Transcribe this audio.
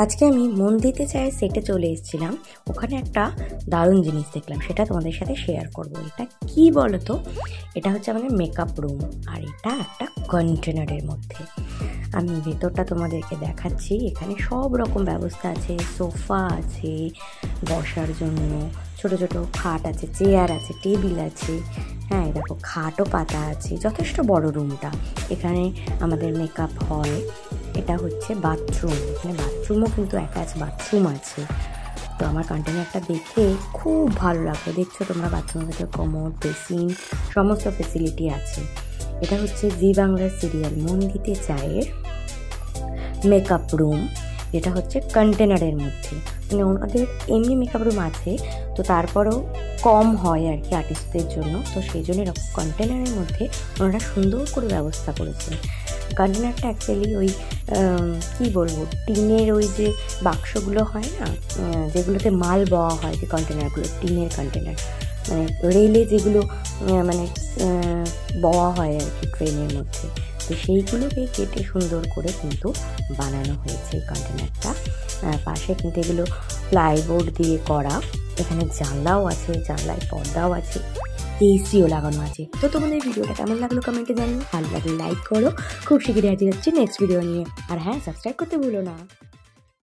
আজকে আমি মন দিতে চাই সেটে চলে এসেছিলাম। ওখানে একটা দারুণ জিনিস দেখলাম, সেটা তোমাদের সাথে শেয়ার করব। এটা কি বলো তো? এটা হচ্ছে আমাদের মেকআপ রুম, আর এটা একটা কন্টেনারের মধ্যে। আমি ভেতরটা তোমাদেরকে দেখাচ্ছি। এখানে সব রকম ব্যবস্থা আছে, সোফা আছে বসার জন্য, ছোট ছোট খাট আছে, চেয়ার আছে, টেবিল আছে। হ্যাঁ, দেখো খাটও পাতা আছে, যথেষ্ট বড় রুমটা। এখানে আমাদের মেকআপ হয়। এটা হচ্ছে বাথরুম, এখানে বাথরুমও কিন্তু অ্যাটাচ বাথরুম আছে। তো আমার কন্টেনারটা দেখে খুব ভালো লাগলো। দেখছো তোমরা, বাথরুমের ভেতরে কমোড, বেসিন, সমস্ত ফেসিলিটি আছে। এটা হচ্ছে জি বাংলার সিরিয়াল মন দিতে চায়ের মেকআপ রুম, যেটা হচ্ছে কন্টেনারের মধ্যে। মানে ওনাদের এমনি মেকআপ রুম আছে, তো তারপরেও কম হয় আর কি আর্টিস্টদের জন্য। তো সেই জন্য এরকম কন্টেনারের মধ্যে ওনারা সুন্দর করে ব্যবস্থা করেছেন। কন্টেনারটা অ্যাকচুয়ালি ওই কী বলবো, টিনের ওই যে বাক্সগুলো হয় না, যেগুলোতে মাল বওয়া হয়, যে কন্টেনারগুলো টিনের কন্টেনার, মানে রেলে যেগুলো মানে বওয়া হয় আর কি ট্রেনের মধ্যে, তো সেইগুলোকে কেটে সুন্দর করে কিন্তু বানানো হয়েছে এই কন্টেনারটা। পাশে কিন্তু এগুলো প্লাইবোর্ড দিয়ে করা। এখানে জানলাও আছে, জানলায় পর্দাও আছে, এসিও লাগানো আছে। তো তোমাদের ভিডিওটা কেমন লাগলো কমেন্টে জানিও। ভালো লাগলে লাইক করো। খুব শিগগিরই হাজির হচ্ছি নেক্সট ভিডিও নিয়ে। আর হ্যাঁ, সাবস্ক্রাইব করতে ভুলো না।